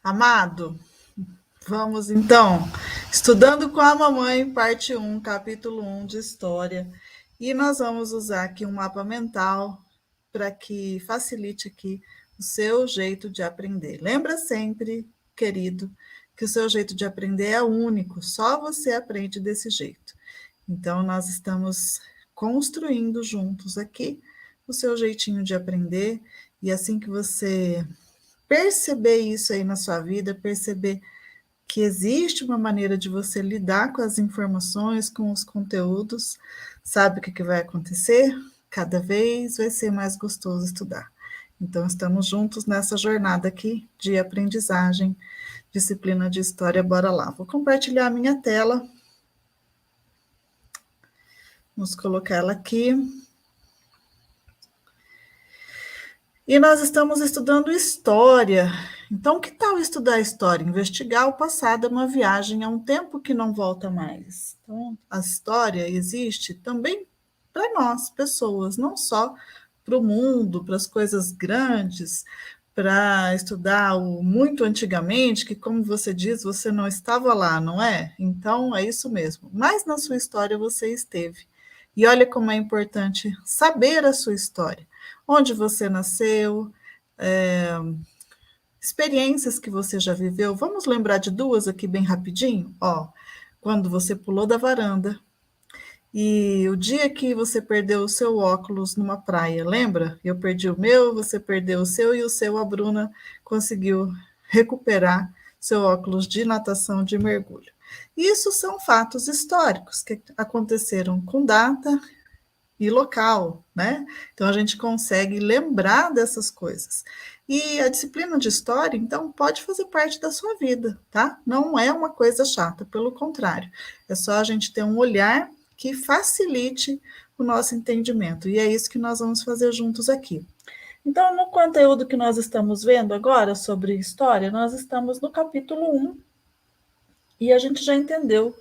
Amado, vamos então, estudando com a mamãe, parte 1, capítulo 1 de História. E nós vamos usar aqui um mapa mental para que facilite aqui o seu jeito de aprender. Lembra sempre, querido, que o seu jeito de aprender é único, só você aprende desse jeito. Então, nós estamos construindo juntos aqui o seu jeitinho de aprender, e assim que você perceber isso aí na sua vida, perceber que existe uma maneira de você lidar com as informações, com os conteúdos, sabe o que vai acontecer? Cada vez vai ser mais gostoso estudar. Então, estamos juntos nessa jornada aqui de aprendizagem, disciplina de história, bora lá. Vou compartilhar a minha tela. Vamos colocar ela aqui. E nós estamos estudando história. Então, que tal estudar história? Investigar o passado é uma viagem a um tempo que não volta mais. Então, a história existe também para nós, pessoas, não só para o mundo, para as coisas grandes, para estudar o muito antigamente, que, como você diz, você não estava lá, não é? Então, é isso mesmo. Mas na sua história você esteve. E olha como é importante saber a sua história. Onde você nasceu, experiências que você já viveu. Vamos lembrar de duas aqui bem rapidinho? Ó, quando você pulou da varanda e o dia que você perdeu o seu óculos numa praia, lembra? Eu perdi o meu, você perdeu o seu e o seu, a Bruna conseguiu recuperar seu óculos de natação de mergulho. Isso são fatos históricos que aconteceram com data e local, né? Então a gente consegue lembrar dessas coisas. E a disciplina de história, então, pode fazer parte da sua vida, tá? Não é uma coisa chata, pelo contrário. É só a gente ter um olhar que facilite o nosso entendimento. E é isso que nós vamos fazer juntos aqui. Então, no conteúdo que nós estamos vendo agora sobre história, nós estamos no capítulo 1 e a gente já entendeu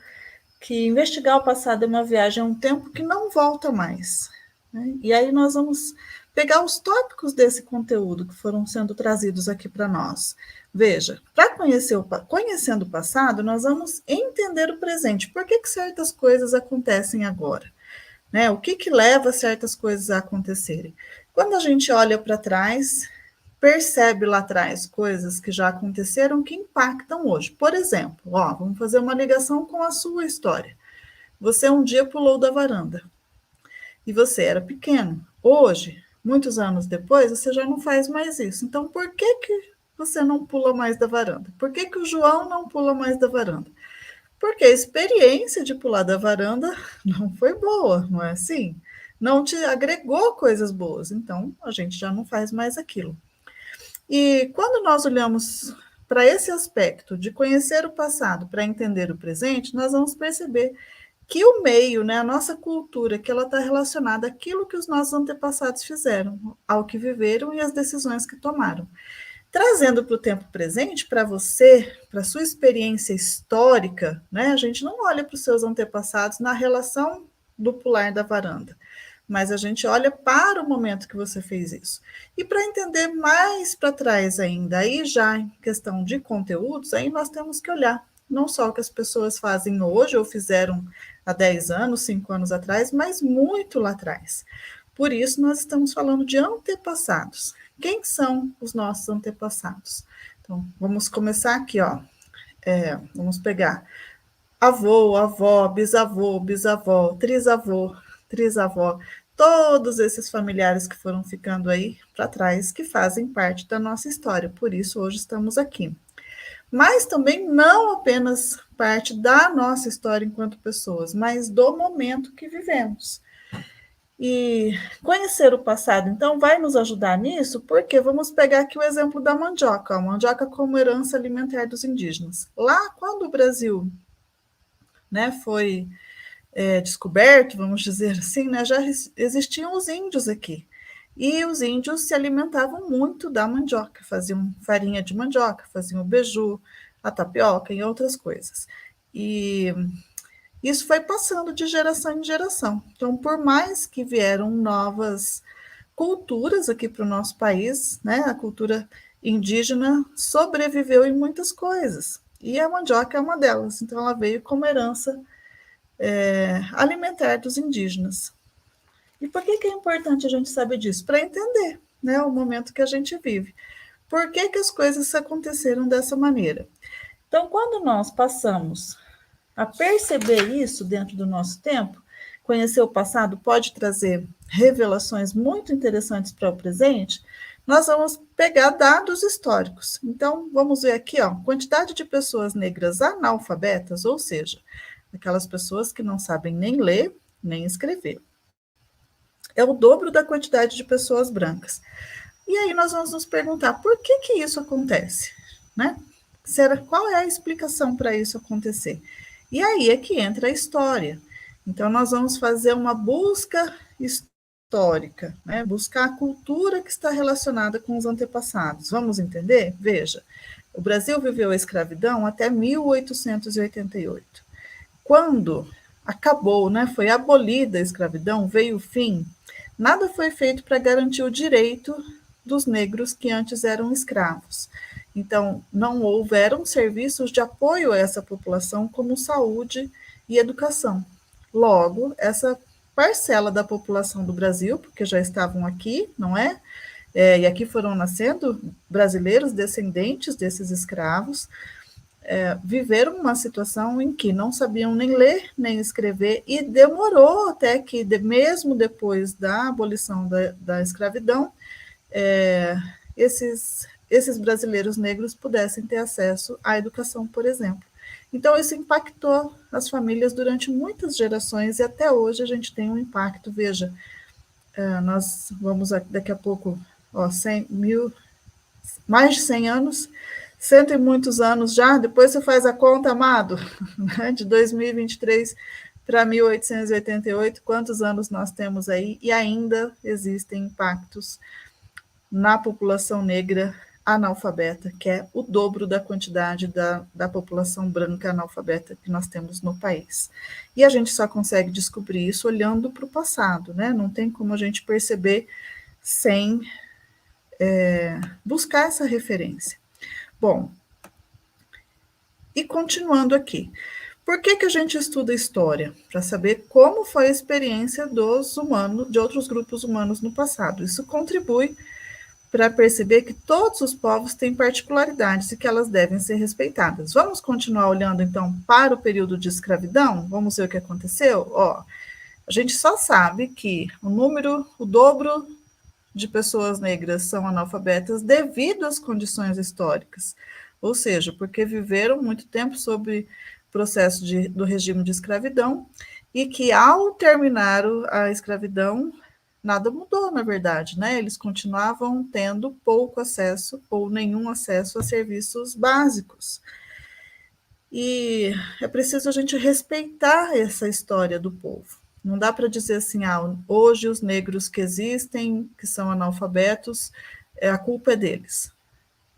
que investigar o passado é uma viagem a um tempo que não volta mais. Né? E aí nós vamos pegar os tópicos desse conteúdo que foram sendo trazidos aqui para nós. Veja, para conhecendo o passado, nós vamos entender o presente. Por que certas coisas acontecem agora? Né? O que leva certas coisas a acontecerem? Quando a gente olha para trás, percebe lá atrás coisas que já aconteceram que impactam hoje. Por exemplo, ó, vamos fazer uma ligação com a sua história. Você um dia pulou da varanda e você era pequeno. Hoje, muitos anos depois, você já não faz mais isso. Então, por que você não pula mais da varanda? Por que o João não pula mais da varanda? Porque a experiência de pular da varanda não foi boa, não é assim? Não te agregou coisas boas, então a gente já não faz mais aquilo. E quando nós olhamos para esse aspecto de conhecer o passado para entender o presente, nós vamos perceber que o meio, né, a nossa cultura, que ela está relacionada àquilo que os nossos antepassados fizeram, ao que viveram e às decisões que tomaram. Trazendo para o tempo presente, para você, para a sua experiência histórica, né, a gente não olha para os seus antepassados na relação do pular da varanda, mas a gente olha para o momento que você fez isso. E para entender mais para trás ainda, aí já em questão de conteúdos, aí nós temos que olhar não só o que as pessoas fazem hoje ou fizeram há 10 anos, 5 anos atrás, mas muito lá atrás. Por isso, nós estamos falando de antepassados. Quem são os nossos antepassados? Então, vamos começar aqui, ó. Vamos pegar avô, avó, bisavô, bisavó, trisavô, trisavó, todos esses familiares que foram ficando aí para trás, que fazem parte da nossa história. Por isso, hoje estamos aqui. Mas também não apenas parte da nossa história enquanto pessoas, mas do momento que vivemos. E conhecer o passado, então, vai nos ajudar nisso, porque vamos pegar aqui o exemplo da mandioca, a mandioca como herança alimentar dos indígenas. Lá, quando o Brasil, né, foi descoberto, vamos dizer assim, né, já existiam os índios aqui. E os índios se alimentavam muito da mandioca, faziam farinha de mandioca, faziam o beiju, a tapioca e outras coisas. E isso foi passando de geração em geração. Então, por mais que vieram novas culturas aqui para o nosso país, né? A cultura indígena sobreviveu em muitas coisas, e a mandioca é uma delas. Então, ela veio como herança alimentar dos indígenas. E por que é importante a gente saber disso? Para entender, né, o momento que a gente vive. Por que as coisas aconteceram dessa maneira? Então, quando nós passamos a perceber isso dentro do nosso tempo, conhecer o passado pode trazer revelações muito interessantes para o presente, nós vamos pegar dados históricos. Então, vamos ver aqui, ó, quantidade de pessoas negras analfabetas, ou seja, aquelas pessoas que não sabem nem ler, nem escrever. É o dobro da quantidade de pessoas brancas. E aí nós vamos nos perguntar por que isso acontece, né? Qual é a explicação para isso acontecer? E aí é que entra a história. Então nós vamos fazer uma busca histórica, né? Buscar a cultura que está relacionada com os antepassados. Vamos entender? Veja, o Brasil viveu a escravidão até 1888. Quando acabou, né, foi abolida a escravidão, veio o fim, nada foi feito para garantir o direito dos negros que antes eram escravos. Então, não houveram serviços de apoio a essa população, como saúde e educação. Logo, essa parcela da população do Brasil, porque já estavam aqui, não é? E aqui foram nascendo brasileiros descendentes desses escravos, viveram uma situação em que não sabiam nem ler nem escrever, e demorou até que, mesmo depois da abolição da escravidão, esses brasileiros negros pudessem ter acesso à educação, por exemplo. Então, isso impactou as famílias durante muitas gerações, e até hoje a gente tem um impacto. Veja, nós vamos daqui a pouco, mais de 100 anos, cento e muitos anos já, depois você faz a conta, amado, né, de 2023 para 1888, quantos anos nós temos aí, e ainda existem impactos na população negra analfabeta, que é o dobro da quantidade da população branca analfabeta que nós temos no país. E a gente só consegue descobrir isso olhando para o passado, né? Não tem como a gente perceber sem buscar essa referência. Bom, e continuando aqui, por que a gente estuda história? Para saber como foi a experiência dos humanos, de outros grupos humanos no passado. Isso contribui para perceber que todos os povos têm particularidades e que elas devem ser respeitadas. Vamos continuar olhando, então, para o período de escravidão? Vamos ver o que aconteceu? A gente só sabe que o dobro de pessoas negras são analfabetas devido às condições históricas, ou seja, porque viveram muito tempo sob o processo do regime de escravidão, e que, ao terminar a escravidão, nada mudou, na verdade, né? Eles continuavam tendo pouco acesso ou nenhum acesso a serviços básicos. E é preciso a gente respeitar essa história do povo. Não dá para dizer assim, hoje os negros que existem, que são analfabetos, a culpa é deles.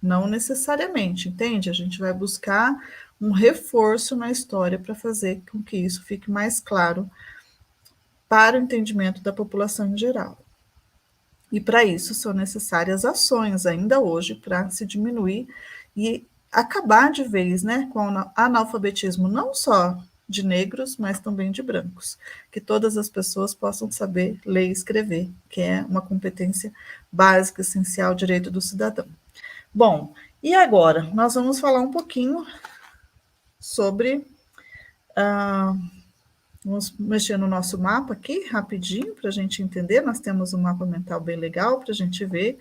Não necessariamente, entende? A gente vai buscar um reforço na história para fazer com que isso fique mais claro para o entendimento da população em geral. E para isso são necessárias ações ainda hoje para se diminuir e acabar de vez, né, com o analfabetismo não só de negros, mas também de brancos. Que todas as pessoas possam saber ler e escrever, que é uma competência básica, essencial, direito do cidadão. Bom, e agora nós vamos falar um pouquinho sobre... Vamos mexer no nosso mapa aqui, rapidinho, para a gente entender. Nós temos um mapa mental bem legal para a gente ver.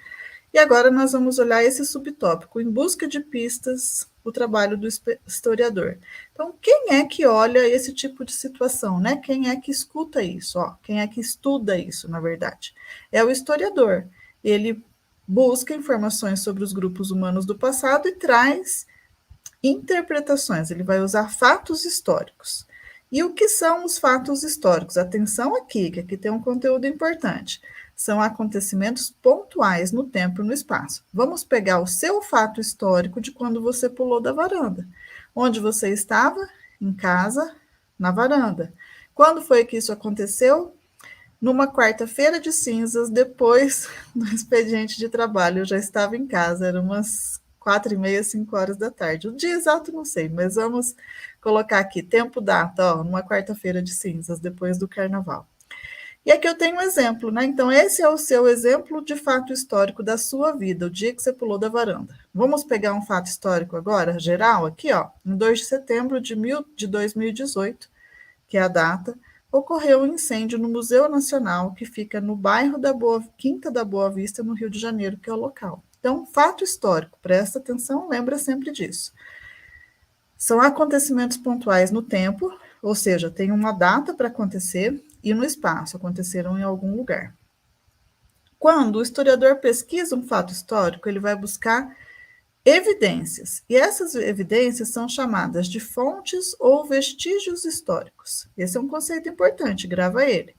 E agora nós vamos olhar esse subtópico, em busca de pistas, o trabalho do historiador. Então, quem é que olha esse tipo de situação, né? Quem é que escuta isso? Quem é que estuda isso, na verdade? É o historiador. Ele busca informações sobre os grupos humanos do passado e traz interpretações. Ele vai usar fatos históricos. E o que são os fatos históricos? Atenção aqui, que aqui tem um conteúdo importante. São acontecimentos pontuais no tempo e no espaço. Vamos pegar o seu fato histórico de quando você pulou da varanda. Onde você estava? Em casa, na varanda. Quando foi que isso aconteceu? numa quarta-feira de cinzas, depois do expediente de trabalho. Eu já estava em casa, eram umas 4h30, 5 horas da tarde. O dia exato não sei, mas vamos colocar aqui, tempo, data, ó, numa quarta-feira de cinzas, depois do carnaval. E aqui eu tenho um exemplo, né? Então, esse é o seu exemplo de fato histórico da sua vida, o dia que você pulou da varanda. Vamos pegar um fato histórico agora, geral, aqui, ó. Em 2 de setembro de 2018, que é a data, ocorreu um incêndio no Museu Nacional, que fica no bairro da Quinta da Boa Vista, no Rio de Janeiro, que é o local. Então, fato histórico, presta atenção, lembra sempre disso. São acontecimentos pontuais no tempo, ou seja, tem uma data para acontecer, e no espaço, aconteceram em algum lugar. Quando o historiador pesquisa um fato histórico, ele vai buscar evidências, e essas evidências são chamadas de fontes ou vestígios históricos. Esse é um conceito importante, grava ele.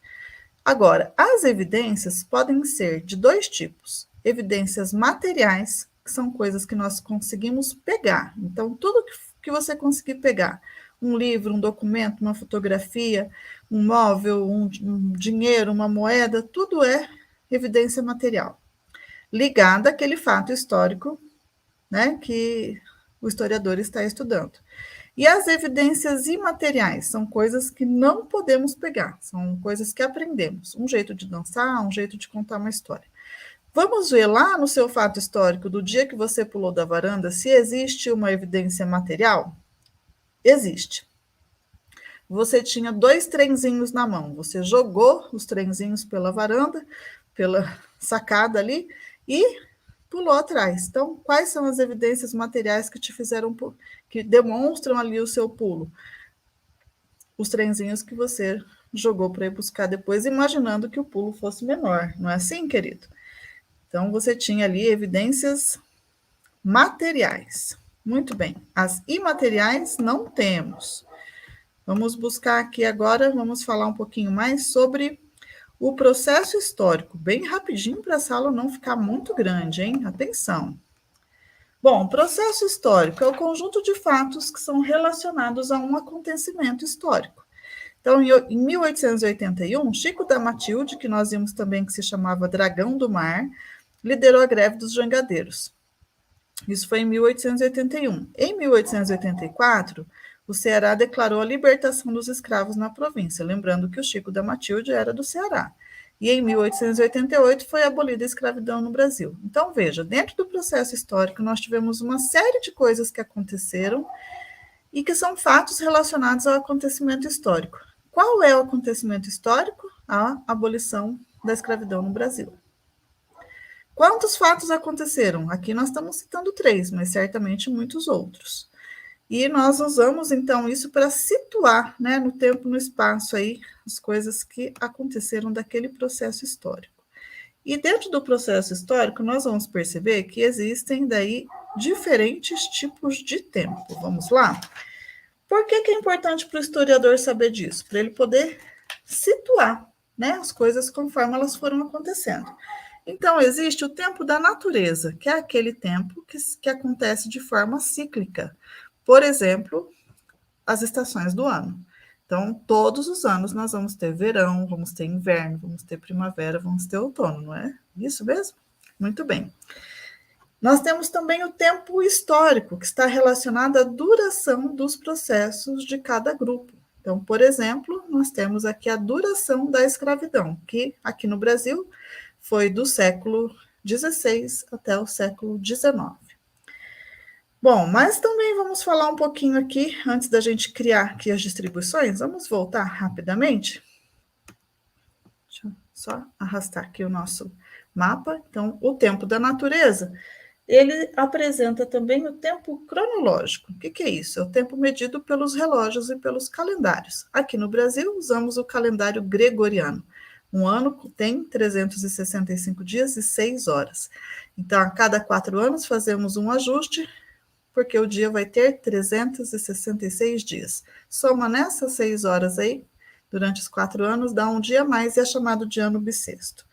Agora, as evidências podem ser de dois tipos: evidências materiais, que são coisas que nós conseguimos pegar. Então, tudo que você conseguir pegar, um livro, um documento, uma fotografia, um móvel, um dinheiro, uma moeda, tudo é evidência material, ligada àquele fato histórico, né, que o historiador está estudando. E as evidências imateriais são coisas que não podemos pegar, são coisas que aprendemos, um jeito de dançar, um jeito de contar uma história. Vamos ver lá no seu fato histórico do dia que você pulou da varanda se existe uma evidência material? Existe. Você tinha 2 trenzinhos na mão, você jogou os trenzinhos pela varanda, pela sacada ali, e pulou atrás. Então, quais são as evidências materiais que te fizeram, que demonstram ali o seu pulo? Os trenzinhos que você jogou para ir buscar depois, imaginando que o pulo fosse menor. Não é assim, querido? Então, você tinha ali evidências materiais. Muito bem. As imateriais não temos. Vamos buscar aqui agora, vamos falar um pouquinho mais sobre o processo histórico. Bem rapidinho para a sala não ficar muito grande, hein? Atenção. Bom, processo histórico é o conjunto de fatos que são relacionados a um acontecimento histórico. Então, em 1881, Chico da Matilde, que nós vimos também que se chamava Dragão do Mar, liderou a greve dos jangadeiros. Isso foi em 1881. Em 1884, o Ceará declarou a libertação dos escravos na província, lembrando que o Chico da Matilde era do Ceará. E em 1888 foi abolida a escravidão no Brasil. Então, veja, dentro do processo histórico, nós tivemos uma série de coisas que aconteceram e que são fatos relacionados ao acontecimento histórico. Qual é o acontecimento histórico? A abolição da escravidão no Brasil. Quantos fatos aconteceram? Aqui nós estamos citando 3, mas certamente muitos outros. E nós usamos, então, isso para situar, né, no tempo, no espaço, aí, as coisas que aconteceram daquele processo histórico. E dentro do processo histórico, nós vamos perceber que existem daí diferentes tipos de tempo. Vamos lá? Por que é importante para o historiador saber disso? Para ele poder situar, né, as coisas conforme elas foram acontecendo. Então, existe o tempo da natureza, que é aquele tempo que acontece de forma cíclica. Por exemplo, as estações do ano. Então, todos os anos nós vamos ter verão, vamos ter inverno, vamos ter primavera, vamos ter outono, não é? Isso mesmo? Muito bem. Nós temos também o tempo histórico, que está relacionado à duração dos processos de cada grupo. Então, por exemplo, nós temos aqui a duração da escravidão, que aqui no Brasil foi do século XVI até o século XIX. Bom, mas também vamos falar um pouquinho aqui, antes da gente criar aqui as distribuições, vamos voltar rapidamente. Deixa eu só arrastar aqui o nosso mapa. Então, o tempo da natureza, ele apresenta também o tempo cronológico. O que é isso? É o tempo medido pelos relógios e pelos calendários. Aqui no Brasil, usamos o calendário gregoriano. Um ano tem 365 dias e 6 horas. Então, a cada 4 anos, fazemos um ajuste, porque o dia vai ter 366 dias. Soma nessas 6 horas aí, durante os 4 anos, dá um dia a mais e é chamado de ano bissexto.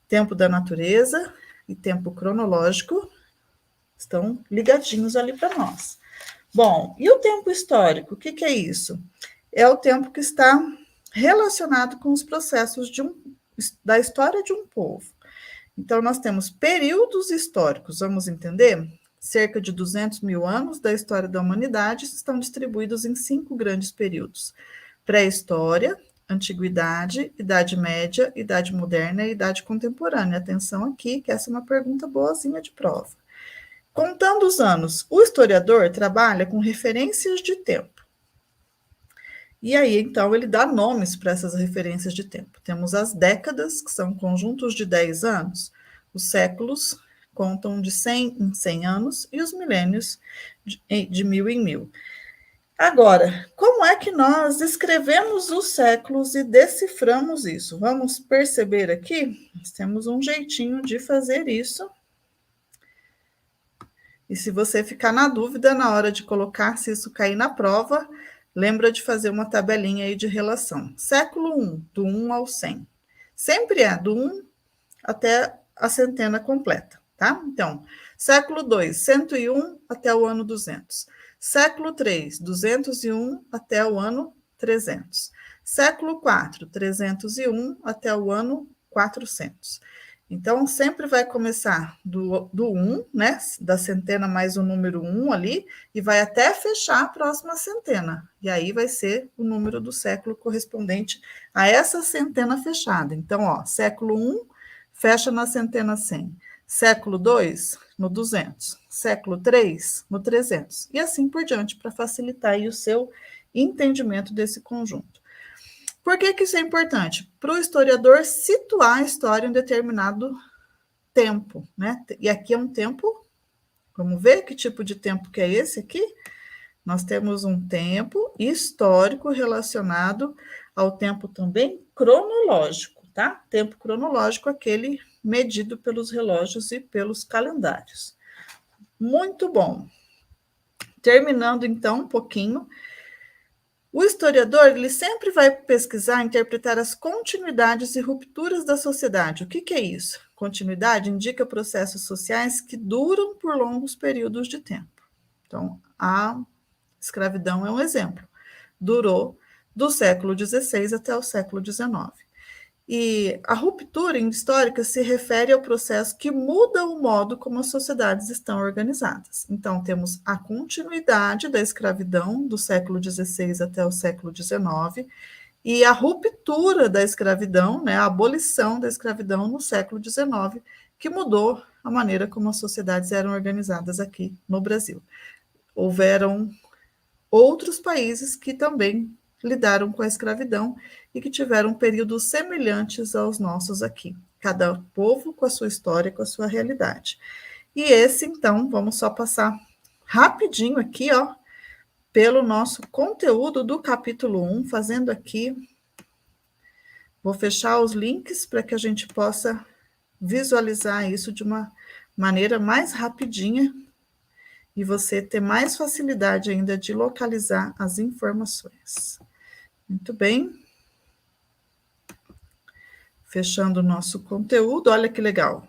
Tempo da natureza e tempo cronológico estão ligadinhos ali para nós. Bom, e o tempo histórico? O que é isso? É o tempo que está relacionado com os processos de um da história de um povo. Então, nós temos períodos históricos, vamos entender? Cerca de 200 mil anos da história da humanidade estão distribuídos em 5 grandes períodos: pré-história, antiguidade, idade média, idade moderna e idade contemporânea. Atenção aqui, que essa é uma pergunta boazinha de prova. Contando os anos, o historiador trabalha com referências de tempo. E aí, então, ele dá nomes para essas referências de tempo. Temos as décadas, que são conjuntos de 10 anos, os séculos contam de 100 em 100 anos e os milênios de 1000 em 1000. Agora, como é que nós escrevemos os séculos e deciframos isso? Vamos perceber aqui, nós temos um jeitinho de fazer isso. E se você ficar na dúvida na hora de colocar, se isso cair na prova, lembra de fazer uma tabelinha aí de relação. Século 1, do 1 ao 100. Sempre é do 1 até a centena completa, tá? Então, século 2, 101 até o ano 200. Século 3, 201 até o ano 300. Século 4, 301 até o ano 400. Então, sempre vai começar do 1, né? Da centena mais o número 1 ali, e vai até fechar a próxima centena. E aí vai ser o número do século correspondente a essa centena fechada. Então, ó, século 1 fecha na centena 100. Século 2, no 200. Século 3, no 300. E assim por diante, para facilitar aí o seu entendimento desse conjunto. Por que isso é importante? Para o historiador situar a história em um determinado tempo, né? E aqui é um tempo, vamos ver que tipo de tempo que é esse aqui? Nós temos um tempo histórico relacionado ao tempo também cronológico, tá? Tempo cronológico, aquele medido pelos relógios e pelos calendários. Muito bom. Terminando, então, um pouquinho. O historiador ele sempre vai pesquisar, interpretar as continuidades e rupturas da sociedade. O que é isso? Continuidade indica processos sociais que duram por longos períodos de tempo. Então, a escravidão é um exemplo. Durou do século XVI até o século XIX. E a ruptura histórica se refere ao processo que muda o modo como as sociedades estão organizadas. Então, temos a continuidade da escravidão do século XVI até o século XIX e a ruptura da escravidão, né, a abolição da escravidão no século XIX, que mudou a maneira como as sociedades eram organizadas aqui no Brasil. Houveram outros países que também lidaram com a escravidão e que tiveram períodos semelhantes aos nossos aqui. Cada povo com a sua história, com a sua realidade. E esse, então, vamos só passar rapidinho aqui, ó, pelo nosso conteúdo do capítulo 1, fazendo aqui. Vou fechar os links para que a gente possa visualizar isso de uma maneira mais rapidinha e você ter mais facilidade ainda de localizar as informações. Muito bem. Fechando o nosso conteúdo, olha que legal.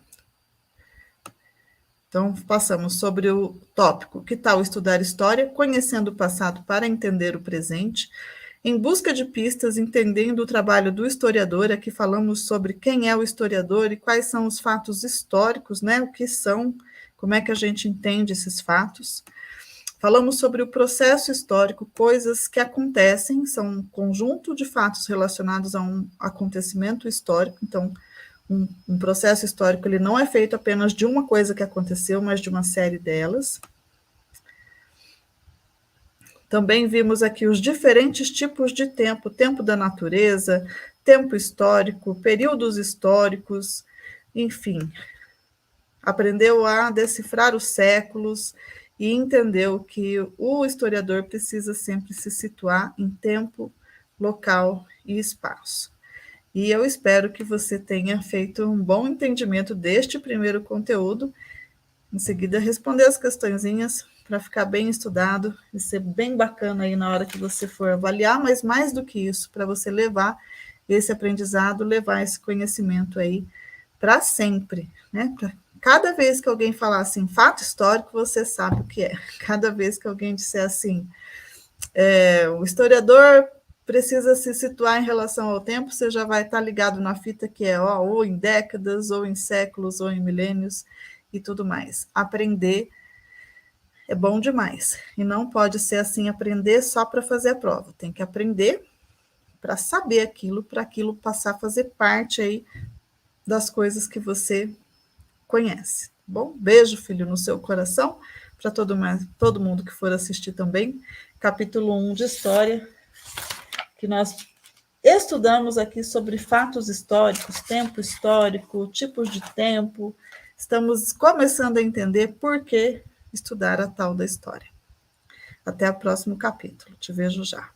Então, passamos sobre o tópico, que tal estudar história, conhecendo o passado para entender o presente, em busca de pistas, entendendo o trabalho do historiador. Aqui falamos sobre quem é o historiador e quais são os fatos históricos, né? O que são, como é que a gente entende esses fatos. Falamos sobre o processo histórico, coisas que acontecem, são um conjunto de fatos relacionados a um acontecimento histórico. Então, um processo histórico ele não é feito apenas de uma coisa que aconteceu, mas de uma série delas. Também vimos aqui os diferentes tipos de tempo, tempo da natureza, tempo histórico, períodos históricos, enfim. Aprendeu a decifrar os séculos e entendeu que o historiador precisa sempre se situar em tempo, local e espaço. E eu espero que você tenha feito um bom entendimento deste primeiro conteúdo. Em seguida, responder as questõezinhas para ficar bem estudado e ser bem bacana aí na hora que você for avaliar, mas mais do que isso, para você levar esse aprendizado, levar esse conhecimento aí para sempre, né? Cada vez que alguém falar assim, fato histórico, você sabe o que é. Cada vez que alguém disser assim, o historiador precisa se situar em relação ao tempo, você já vai estar ligado na fita que é ou em décadas, ou em séculos, ou em milênios e tudo mais. Aprender é bom demais. E não pode ser assim, aprender só para fazer a prova. Tem que aprender para saber aquilo, para aquilo passar a fazer parte aí das coisas que você conhece. Bom, beijo, filho, no seu coração, para todo mundo que for assistir também. Capítulo 1 de História, que nós estudamos aqui sobre fatos históricos, tempo histórico, tipos de tempo. Estamos começando a entender por que estudar a tal da história. Até o próximo capítulo. Te vejo já.